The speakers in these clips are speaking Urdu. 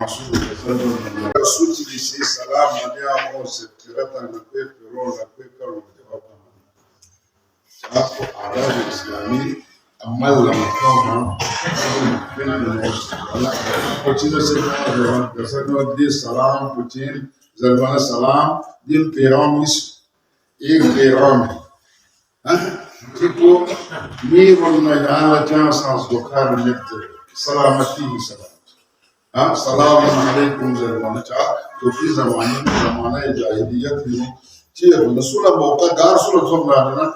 محسوب suti di si salam andiamo se tirata na pe però la pe caro hapo adabu islami amma la makama kuchina se kasano di salam kuchin zalwana salam din piramis ek piram tipo miro na ala chance dokar net salamati salam السلام عليكم زمان تو في زمانه جاهليه في شيء الرسول موقع دار رسول الله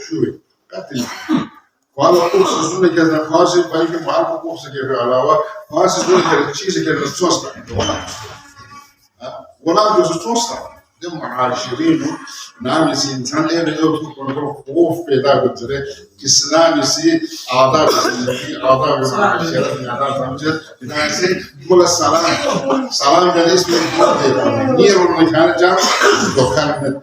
شوي قتل قال رسول كذا خاص بايك ما کو سکے علاوہ خاص جو چیز کے رسول ولا رسول ده معاشرين نعم يسي إنسان إيه بيجوا كونوا خوف بيدا بتره إسلام يسي آداب آداب معاشرة آداب تمجد بنا يسي كل سلام جالس من كل نير ونكان جام دكان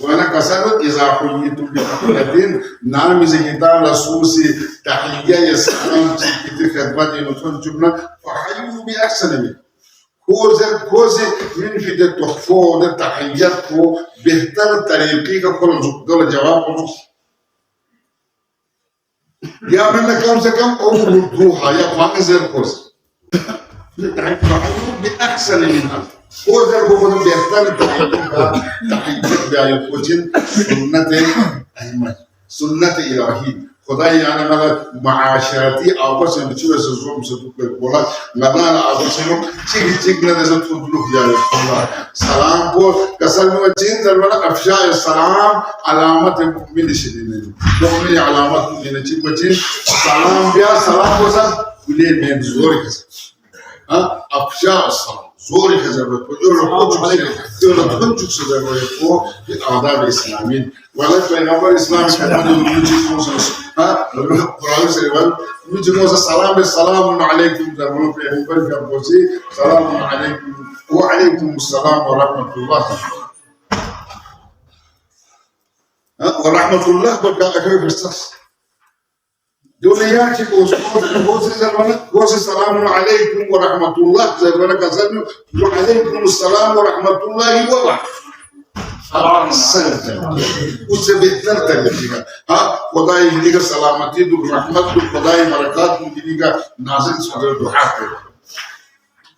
وانا كسرت اذا حييتم بتحيه نعم زيدا رسوسي تحيه يسلم في خدمتي نكون جمله فحيوا باحسن منه كوزي من في التحفو ده تحياتكو بهتر طريقه كل دول جواب يا من كم سے کم او ردوها يا فانزر كوز فحيوا باحسن منها كوزر بقول بهتر تحيات بيكوجين سنة إلهي خداي أنا ملا معاشرتي أو بس نشوف الزوم سدوك بقولا نبلا أبو سينو تيجي نزل تطلق يا الله سلام بول كسر وجين زلمنا أفشاء السلام علامة مؤمن شديد مؤمن علامة مؤمن تيجي وجين سلام بيا سلام بوسا كلي من زورك أفشاء السلام زوري كذا يقول كنت سيدنا يقول الآداب الإسلامية ولا في الإسلام كمان يجي موسى القرآن سيقول يجي موسى السلام عليكم زمان في أبوبكر كبوسي سلام عليكم وعليكم السلام ورحمة الله ورحمة الله بقى أكيد بس دنياك قوس السلام عليكم ورحمة الله زمان كذا وعليكم السلام ورحمة الله وبركاته سلام وسبتنا تريجا خداي يديك سلامتي دو رحمة دو خداي بركات يديك نازل صدر دعاء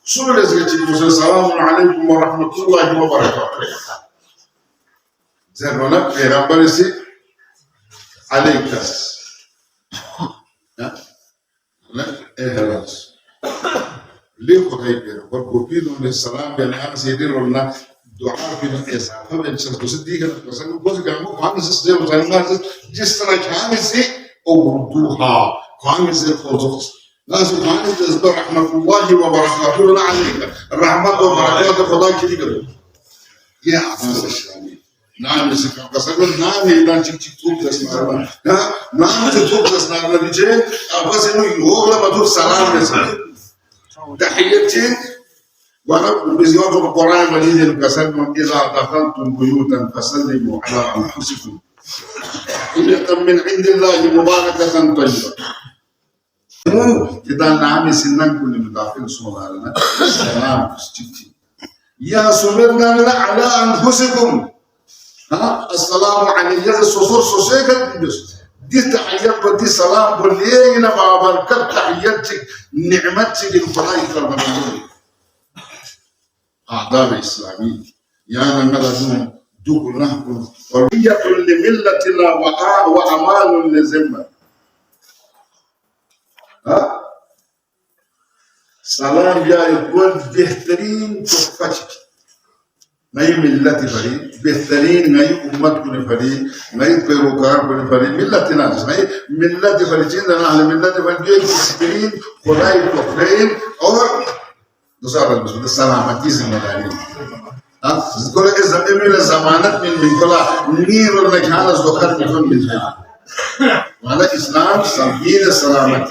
شنو لازم السلام عليكم ورحمة الله وبركاته زمان پیغمبر سے عليك خلاص ليه خداي بيرو والكوبيدو من السلام يعني أنا سيدي رونا دعاء في إسحاق فمن شخص تصدق بس أنا بقول كلامه خامس سيد وزارنا جس طرح خامس أو ردوها خامس الفوزوس لازم خامس تزبر رحمة الله وبركاته لا عليك الرحمة وبركاته خداي كذي كذا يا عباس الشامي نعم نسكت بس أقول نعم إذا تيجي توب تسمعنا نعم تتوب تسمعنا بيجي بس إنه يقول ما تقول سلام نسمع تحياتي وأنا بزيادة القرآن مدينة الكسر إذا دخلتم بيوتا فسلموا على أنفسكم تحية من عند الله مباركة طيبة إذا نعم سنن كل مداخل صلى الله سلام يا سمرنا على أنفسكم السلام عليكم الصور سوسيكا دي تحيات بدي سلام بلينا مع بركة تحياتك نعمتك الفلاي كرمنا آداب إسلامي يعني ماذا دوك نحكم ورية لملتنا وأمان لزمة سلام يا يقول بهترين تحفتك ناي ملتي فري بهترين ناي أمتكم فري ناي بيروكار فري ملتنا ناي ملتي فري جينا على ملتي فري بهترين ولاي تفرين أو دوسرا بس السلامة زمداري كل إذا أميل الزمانات من كلا نير النجاح الزخرف من هذا وعلى إسلام سبيل السلامة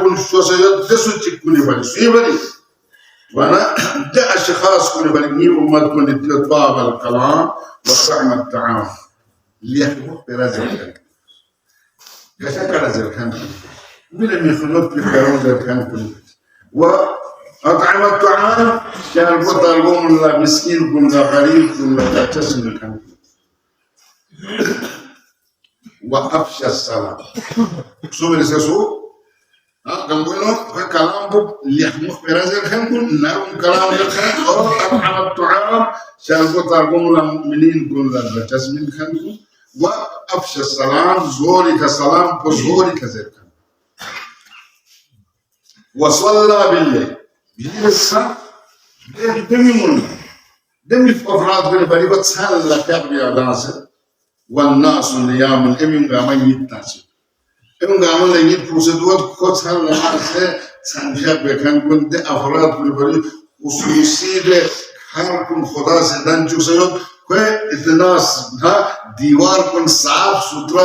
كل شو سيد دسو تكوني بالي سيبني وانا ده اشخاص كوني بالي ني وما تكون الطاب الكلام وطعم الطعام اللي يحبوا برازيل كذا كذا كان من يخلط في كلام كان وأطعم الطعام كان البطل قوم لا مسكين قوم لا غريب قوم لا تسمع كان وأفشى السلام شو بنسأسو قالوا كلام بوب اللي يحمق برازيل كان نعم كلام الخير أطعم الطعام كان البطل قوم لا منين قوم لا تسمع كان وأفشى السلام زوري كسلام وزوري كذلك وصلى بالليل بالساعة دمي ففرات بين بريبة سهل لا تقبل ناس والناس نيام الإمام قامن يتناسب إمام قامن لا يتبروسدوات كوت سهل ناس سانجاب بكان كنت أفراد بين بريبة وسوسيد حركم خدا سدان جوسيد كه الناس ها ديوار كن صاف Sutra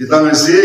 kita masih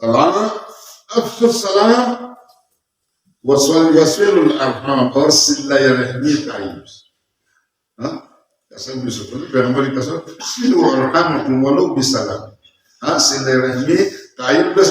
salam afshas salam وصل الارحام ارسل لا يرحمي تعيش ها كسر بيسوي بيعمل كسر سلوا ارحامكم ولو بسلام ها سل يرحمي تعيش بس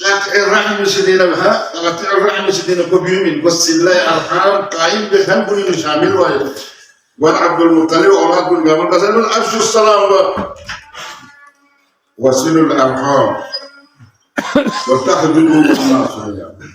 قطع الرحم شدينا بها قطع الرحم شدينا كبيومين والسلاء أرحام قائم بهم كل شامل واحد وأنا عبد المطلب أولاد كل جمال قسم أفشوا السلام وصلوا الأرحام وتحجدوا الناس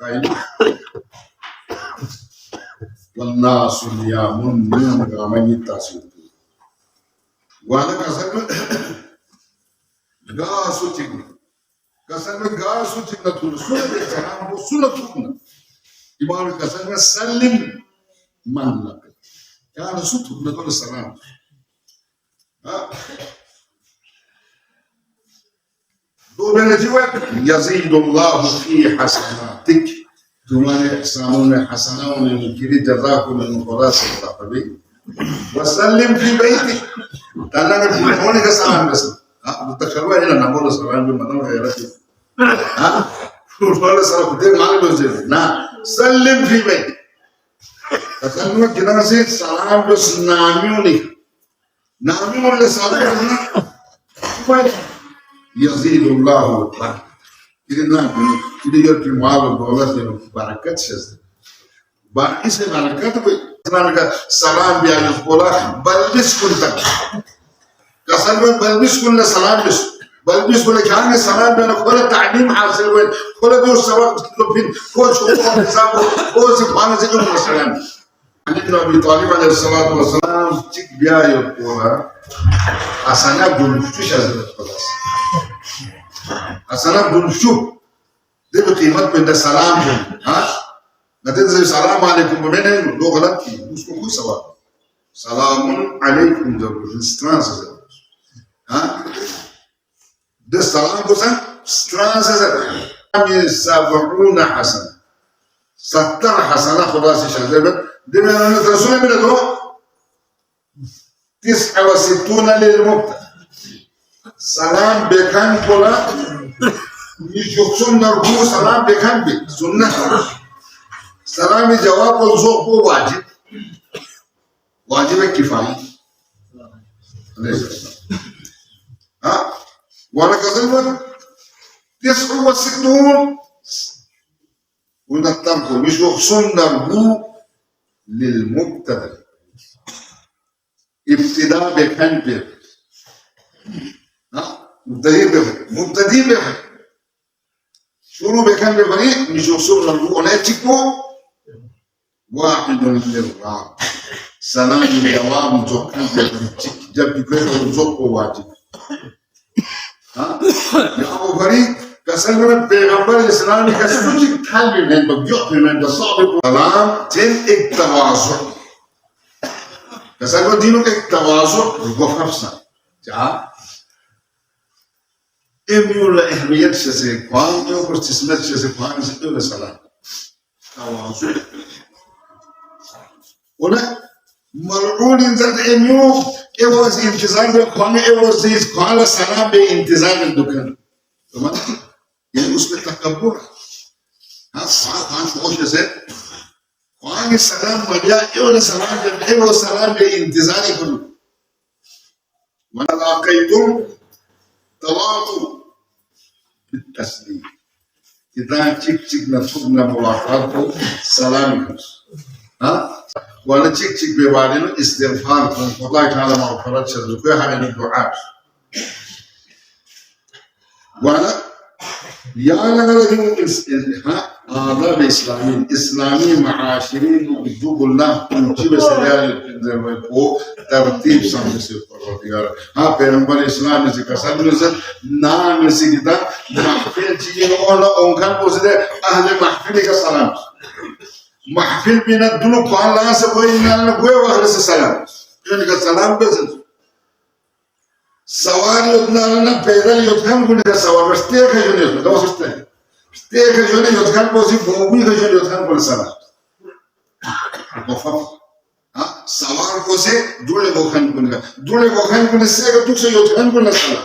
قائم والناس يامون من غامي التاسير وأنا قسم غاسو تيجي قسم غاسو تيجي نقول سنة السلام وسنة تكون إمام قسم سلم من لك يعني سنة نقول السلام دون الجواب يزيد الله في حسناتك دون إحسانون حسنون من كري جزاكم من خلاص الطبي وسلم في بيتك تانا في هونك سلام بس بتشربها هنا نقول سلام بالمدام يا رجل فقال سلام كتير مالك بزيد سلم في بيتك تسلم كده نسيت سلام بس ناميوني لسلام يزيد الله إذا نعم إذا يرجع معه الدولة بركات شذ باركيس بركات سلام بيا يقولا بلبس كنتك كسر بلبس كنا سلام بلبس كنا كان سلام بينا كل تعليم حاصل وين كل دور سواء تلوفين كل شو حساب كل سبحان الله سلام علي بن أبي طالب عليه الصلاة والسلام تك بيا يقولا أصلا بلوشتو شذ خلاص أصلا بلوشتو ده بقيمة من السلام ها نتنزل السلام عليكم ومنين لو غلطتي مسكو كل سواء سلام عليكم ده سترانس ها ده السلام بسان سترانس 70 حسنة 70 حسنة خلاص شهادة ده من الرسول من ده 69 للمبتدأ سلام بكان كلا يشوفون نرجو سلام بكان بي سنة سلام جواب الزوق واجب الكفاية ها وانا كذلك 69 ونتركه مش يخصون نرجو للمبتدأ ابتداء بكن مبتدئ بخير شروع بكن بفريق نشوف صورة الأولاتيكو واحد للراب سلام الجواب جوكان بفريق جب بفريق جوكو واجب يا أبو فريق كسرنا بيغمبر الإسلامي كسرنا كلمة من بجوك من الصعب سلام تين التواصل كسرنا دينو التواصل وفرصة جاء إميول أهمية شيء قام يوم استثمار شيء قام يسوي سلام تواصل ولا ملعون إنسان إميول إيواز انتظار بقام إيواز قال سلام بانتظار الدكان تمام يعني أسلوب تكبر قام خوش شيء قام السلام وجاء إيواز سلام إيواز سلام بانتظار كله ولا لاقيتم تواضع بالتسليم إذا تشيك نفسنا ملاقاته سلام ولا تشيك بوالين استغفار الله تعالى مغفرة شركها من الدعاء ولا آداب إسلامي معاشرين وجوب الله ونجيب سريان ترتيب سامس القرآن بينما الإسلام كسر نزل نام سيدا محفل جيل ولا أنكر بوزده أهل محفل كسلام محفل بين الدنيا قال لا سبوي نال بوي وخلص السلام يعني كسلام بس سواري يتنالنا بيدل يتهم كل كسوار مستيك يجون يتهم ده مستيك مستيك يجون يتهم بوزي بومي يجون يتهم كل سلام مفهوم سوار بوزي دولة بوخان كل سيك توكس يتهم كل سلام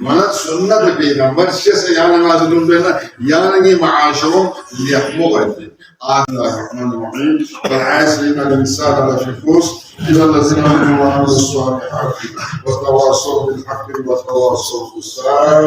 mana sunnah Peygamber şişe yani lazım bena yani maaşım liyahmuğ Bismillahirrahmanirrahim ve asrina al-insana fi khus illa allazina amanu wa amilus salihati wa tawassaw bil haqqi wa tawassaw bis sabr